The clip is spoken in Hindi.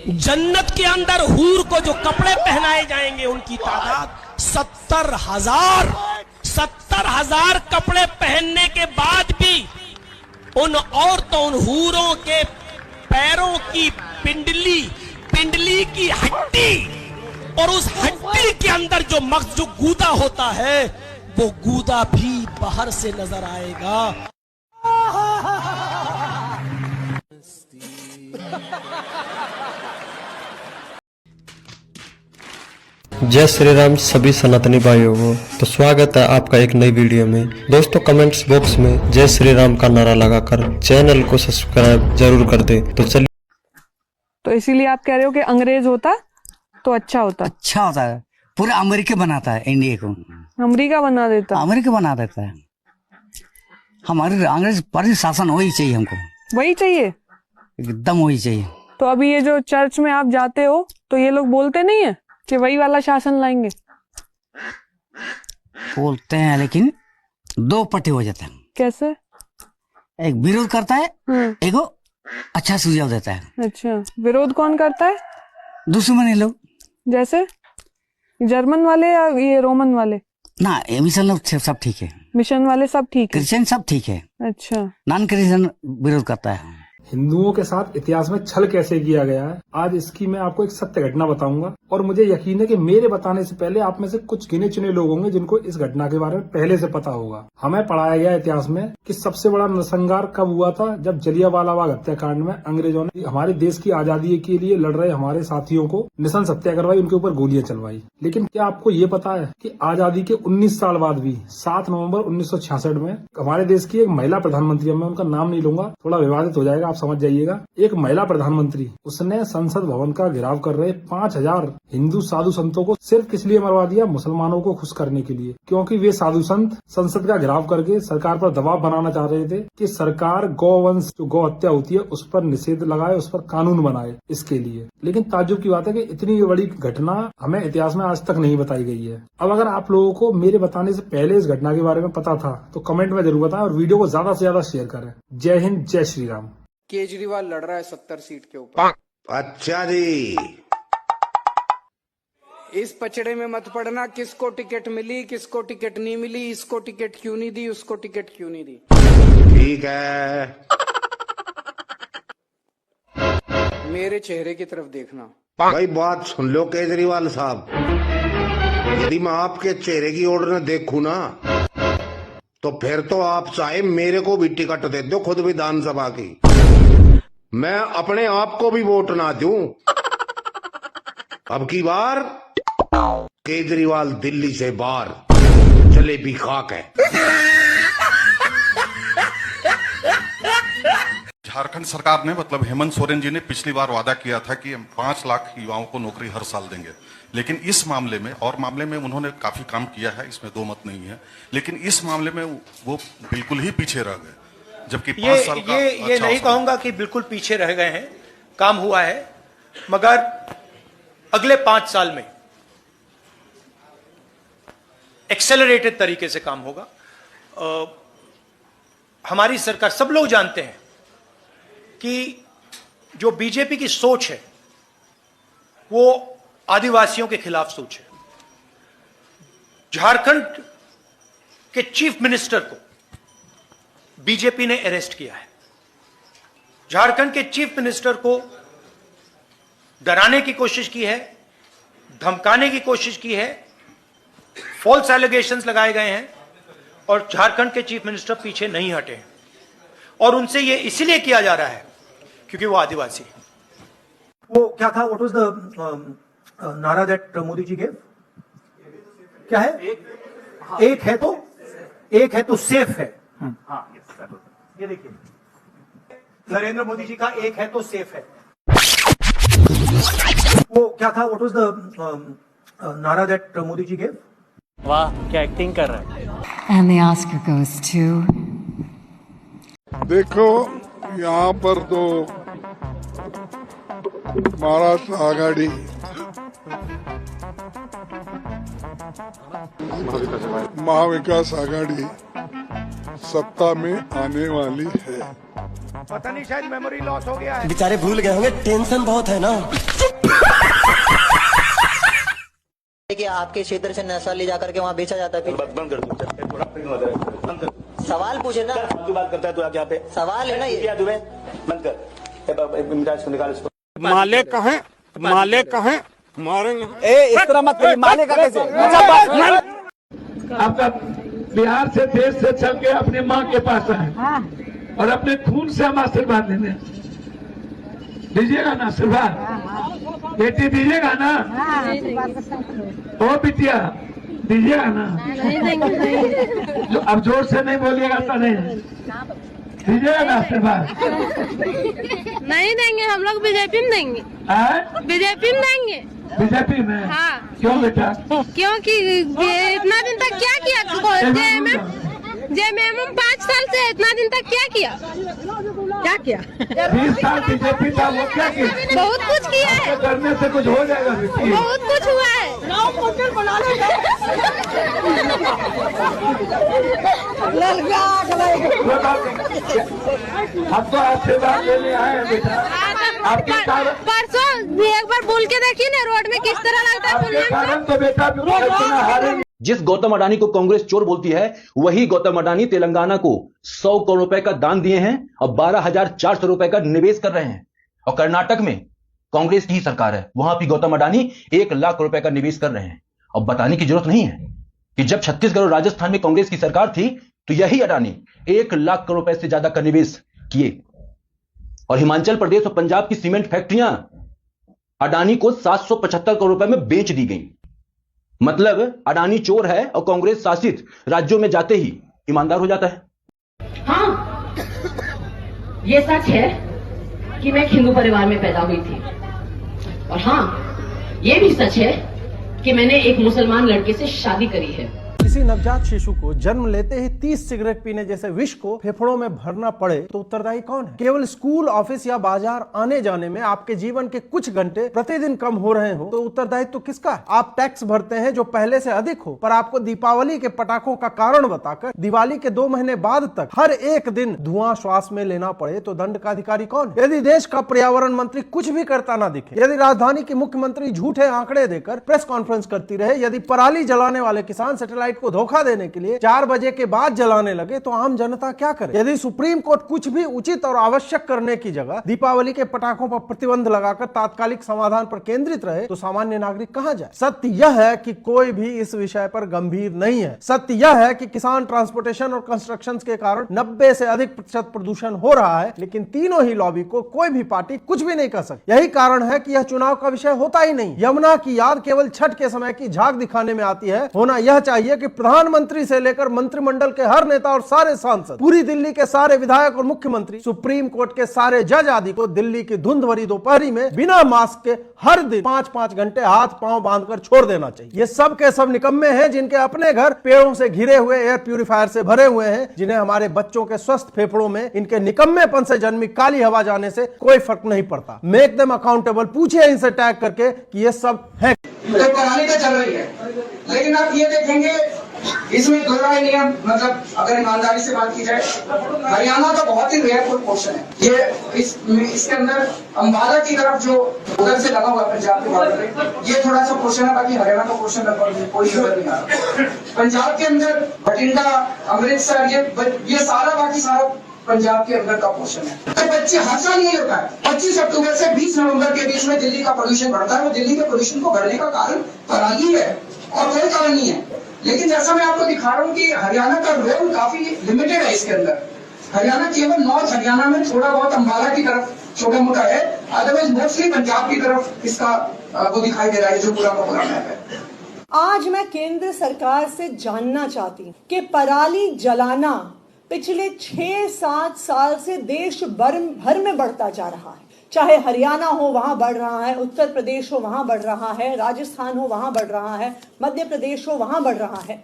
जन्नत के अंदर हूर को जो कपड़े पहनाए जाएंगे उनकी तादाद 70,000। 70,000 कपड़े पहनने के बाद भी उन औरतों, उन हूरों के पैरों की पिंडली की हड्डी और उस हड्डी के अंदर जो मग़ज़, जो गूदा होता है, वो गूदा भी बाहर से नजर आएगा। जय श्री राम सभी सनातनी भाइयों को। तो स्वागत है आपका एक नई वीडियो में। दोस्तों कमेंट्स बॉक्स में जय श्री राम का नारा लगाकर चैनल को सब्सक्राइब जरूर कर दे। तो चलिए। तो इसीलिए आप कह रहे हो कि अंग्रेज होता तो अच्छा होता? अच्छा होता है, पूरा अमेरिका बनाता है इंडिया को। अमेरिका बना देता? अमेरिका बना देता है। हमारे अंग्रेज पर शासन वही चाहिए हमको, वही चाहिए, एकदम वही चाहिए। तो अभी ये जो चर्च में आप जाते हो तो ये लोग बोलते नहीं है कि वही वाला शासन लाएंगे? बोलते हैं, लेकिन दो पट्टी हो जाता है। कैसे? एक विरोध करता है, एक अच्छा सुझाव देता है। अच्छा, विरोध कौन करता है? दुश्मनी लोग। जैसे जर्मन वाले या ये रोमन वाले? ना, मिशन लोग सब ठीक है, मिशन वाले सब ठीक है, क्रिश्चियन सब ठीक है। अच्छा, नॉन क्रिश्चियन विरोध करता है। हिंदुओं के साथ इतिहास में छल कैसे किया गया है, आज इसकी मैं आपको एक सत्य घटना बताऊंगा। और मुझे यकीन है कि मेरे बताने से पहले आप में से कुछ गिने चुने लोग होंगे जिनको इस घटना के बारे में पहले से पता होगा। हमें पढ़ाया गया इतिहास में कि सबसे बड़ा नरसंहार कब हुआ था, जब जलियांवाला बाग हत्याकांड में अंग्रेजों ने हमारे देश की आजादी के लिए लड़ रहे हमारे साथियों को निशंस हत्या करवाई, उनके ऊपर गोलियां चलवाई। लेकिन क्या आपको ये पता है कि आजादी के 19 साल बाद भी 7 नवम्बर 1966 में हमारे देश की एक महिला प्रधानमंत्री, मैं उनका नाम नहीं लूंगा, थोड़ा विवादित हो जाएगा, आप समझ जाइएगा, एक महिला प्रधानमंत्री, उसने संसद भवन का घेराव कर रहे 5,000 हिंदू साधु संतों को सिर्फ किस लिए मरवा दिया? मुसलमानों को खुश करने के लिए। क्योंकि वे साधु संत संसद का घेराव करके सरकार पर दबाव बनाना चाह रहे थे कि सरकार गौवंश, जो गौ हत्या होती है, उस पर निषेध लगाए, उस पर कानून बनाए, इसके लिए। लेकिन ताज्जुब की बात है कि इतनी बड़ी घटना हमें इतिहास में आज तक नहीं बताई गई है। अब अगर आप लोगों को मेरे बताने से पहले इस घटना के बारे में पता था तो कमेंट में जरूर बताएं और वीडियो को ज्यादा से ज्यादा शेयर करें। जय हिंद, जय श्री राम। केजरीवाल लड़ रहा है 70 सीट के ऊपर। अच्छा जी, इस पचड़े में मत पड़ना किसको टिकट मिली, किसको टिकट नहीं मिली, इसको टिकट क्यों नहीं दी, उसको टिकट क्यों नहीं दी। ठीक है, मेरे चेहरे की तरफ देखना। भाई बात सुन लो केजरीवाल साहब, यदि मैं आपके चेहरे की ओर न देखूं ना, तो फिर तो आप चाहे मेरे को भी टिकट दे दो, खुद विधानसभा की, मैं अपने आप को भी वोट ना दूं। अब की बार केजरीवाल दिल्ली से बाहर, जलेबी खाक है। झारखंड सरकार ने, मतलब हेमंत सोरेन जी ने पिछली बार वादा किया था कि हम 5 लाख युवाओं को नौकरी हर साल देंगे। लेकिन इस मामले में और मामले में उन्होंने काफी काम किया है, इसमें दो मत नहीं है, लेकिन इस मामले में वो बिल्कुल ही पीछे रह गए। जबकि 5 साल का ये नहीं कहूंगा कि बिल्कुल पीछे रह गए हैं, काम हुआ है, मगर अगले 5 साल में एक्सेलरेटेड तरीके से काम होगा। हमारी सरकार, सब लोग जानते हैं कि जो बीजेपी की सोच है वो आदिवासियों के खिलाफ सोच है। झारखंड के चीफ मिनिस्टर को बीजेपी ने अरेस्ट किया है। झारखंड के चीफ मिनिस्टर को डराने की कोशिश की है, धमकाने की कोशिश की है, फॉल्स एलिगेशंस लगाए गए हैं और झारखंड के चीफ मिनिस्टर पीछे नहीं हटे हैं। और उनसे ये इसलिए किया जा रहा है क्योंकि वो आदिवासी है। वो क्या था? व्हाट वाज द नारा दैट मोदी जी गेव? क्या है? एक है तो सेफ है। हाँ, ये देखिए, नरेंद्र मोदी जी का एक है तो सेफ है। वो क्या था? व्हाट वाज द नारा दैट मोदी जी गेव? वाह, क्या एक्टिंग कर रहा है। And the Oscar goes to... देखो यहाँ पर तो महाराष्ट्र आघाड़ी, महाविकास आघाड़ी सत्ता में आने वाली है। पता नहीं, शायद मेमोरी लॉस हो गया है। बेचारे भूल गए होंगे, टेंशन बहुत है ना। कि आपके क्षेत्र से नशा ले जाकर के वहाँ बेचा जाता है? बंद कर सवाल पूछे ना, बात करता है तू यहाँ पे, सवाल है ना ये। बंद कर, मिजाज को निकाल इसको। मालिक कहें, मालिक कहें, मारेंगे। इस तरह मत करिए, माले का कैसे? आपका बिहार से देश से चल के अपने माँ के पास आए और अपने खून से हम आशीर्वाद लेने, दीजिएगा ना आशीर्वाद? बेटी दीजिएगा ना? ओ बिटिया दीजिएगा ना? जो अब जोर से नहीं बोलिएगा तो नहीं दीजिएगा ना आशीर्वाद? नहीं देंगे, हम लोग बीजेपी में देंगे। बीजेपी में देंगे। बीजेपी में? हाँ। क्यों बेटा? क्योंकि इतना दिन तक क्या किया जेएमएम 5 साल से, इतना दिन तक क्या किया? 20 साल बीजेपी था, वो क्या किया? बहुत कुछ किया है। करने से कुछ हो जाएगा? बहुत कुछ हुआ है। अब तो आशीर्वाद लेने आए हैं बेटा। परसों एक बार बोल के देखिए ना, रोड में किस तरह लगता है कारण तो बेटा हारेंगे। जिस गौतम अडानी को कांग्रेस चोर बोलती है, वही गौतम अडानी तेलंगाना को 100 करोड़ रुपए का दान दिए हैं और 12,400 रुपए का निवेश कर रहे हैं। और कर्नाटक में कांग्रेस की ही सरकार है, वहां भी गौतम अडानी 1 लाख करोड़ रुपए का निवेश कर रहे हैं। और बताने की जरूरत नहीं है कि जब छत्तीसगढ़ और राजस्थान में कांग्रेस की सरकार थी, तो यही अडानी 1 लाख करोड़ रुपए से ज्यादा का निवेश किए। और हिमाचल प्रदेश और पंजाब की सीमेंट फैक्ट्रियां अडानी को 775 करोड़ रुपए में बेच दी गई। मतलब अडानी चोर है और कांग्रेस शासित राज्यों में जाते ही ईमानदार हो जाता है। हाँ, ये सच है कि मैं एक हिंदू परिवार में पैदा हुई थी। और हाँ, ये भी सच है कि मैंने एक मुसलमान लड़के से शादी करी है। किसी नवजात शिशु को जन्म लेते ही 30 सिगरेट पीने जैसे विष को फेफड़ों में भरना पड़े तो उत्तरदायी कौन है? केवल स्कूल, ऑफिस या बाजार आने जाने में आपके जीवन के कुछ घंटे प्रतिदिन कम हो रहे हो तो उत्तरदायित्व तो किसका है? आप टैक्स भरते हैं जो पहले से अधिक हो, पर आपको दीपावली के पटाखों का कारण बताकर दिवाली के 2 महीने बाद तक हर एक दिन धुआं श्वास में लेना पड़े तो दंड का अधिकारी कौन? यदि देश का पर्यावरण मंत्री कुछ भी करता ना दिखे, यदि राजधानी की मुख्यमंत्री झूठे आंकड़े देकर प्रेस कॉन्फ्रेंस करती रहे, यदि पराली जलाने वाले किसान सैटेलाइट को धोखा देने के लिए 4 बजे के बाद जलाने लगे तो आम जनता क्या करे? यदि सुप्रीम कोर्ट कुछ भी उचित और आवश्यक करने की जगह दीपावली के पटाखों पर प्रतिबंध लगाकर तात्कालिक समाधान पर केंद्रित रहे तो सामान्य नागरिक कहां जाए? सत्य यह है कि कोई भी इस विषय पर गंभीर नहीं है। सत्य यह है कि किसान, ट्रांसपोर्टेशन और कंस्ट्रक्शन के कारण 90 से अधिक प्रतिशत प्रदूषण हो रहा है, लेकिन तीनों ही लॉबी को कोई भी पार्टी कुछ भी नहीं कर सकती। यही कारण है कि यह चुनाव का विषय होता ही नहीं। यमुना की याद केवल छठ के समय की झांक दिखाने में आती है। होना यह चाहिए कि प्रधानमंत्री से लेकर मंत्रिमंडल के हर नेता और सारे सांसद, पूरी दिल्ली के सारे विधायक और मुख्यमंत्री, सुप्रीम कोर्ट के सारे जज आदि को दिल्ली की धुंध भरी दोपहरी में बिना मास्क के हर दिन 5-5 घंटे हाथ पांव बांधकर छोड़ देना चाहिए। ये सब के सब निकम्मे हैं जिनके अपने घर पेड़ों से घिरे हुए एयर प्यूरिफायर से भरे हुए हैं, जिन्हें हमारे बच्चों के स्वस्थ फेफड़ों में इनके निकम्मेपन से जन्मी काली हवा जाने से कोई फर्क नहीं पड़ता। मेक देम अकाउंटेबल, पूछिए इनसे टैग करके कि ये सब है। तो कराने का चल रही है, लेकिन आप ये देखेंगे इसमें दो राय नियम, मतलब अगर ईमानदारी से बात की जाए, हरियाणा का बहुत ही रेयर पोर्शन है ये। इसके अंदर अंबाला की तरफ जो उधर से लगा हुआ पंजाब के बॉर्डर पे, ये थोड़ा सा पोर्शन है, बाकी हरियाणा का पोर्शन लगभग कोई नजर नहीं आ रहा। पंजाब के अंदर बठिंडा, अमृतसर, ये सारा बाकी सारा पंजाब के अंदर का पोर्शन है। तो बच्चे हर साल यही होता है, 25 अक्टूबर से 20 नवंबर के बीच में दिल्ली का पोल्यूशन बढ़ता है। और दिल्ली के पोल्यूशन को बढ़ने का कारण पराली है और कोई कारण नहीं है। लेकिन जैसा मैं आपको दिखा रहा हूँ कि हरियाणा का रोल काफी लिमिटेड है इसके अंदर। हरियाणा केवल नॉर्थ हरियाणा में थोड़ा बहुत अंबाला की तरफ छोटा मोटा है, अदरवाइज मोस्टली पंजाब की तरफ इसका वो दिखाई दे रहा है जो पूरा का पूरा मैप है। आज मैं केंद्र सरकार से जानना चाहती हूँ कि पराली जलाना पिछले 6-7 साल से देश भर में बढ़ता जा रहा है। चाहे हरियाणा हो वहां बढ़ रहा है, उत्तर प्रदेश हो वहां बढ़ रहा है, राजस्थान हो वहां बढ़ रहा है, मध्य प्रदेश हो वहां बढ़ रहा है।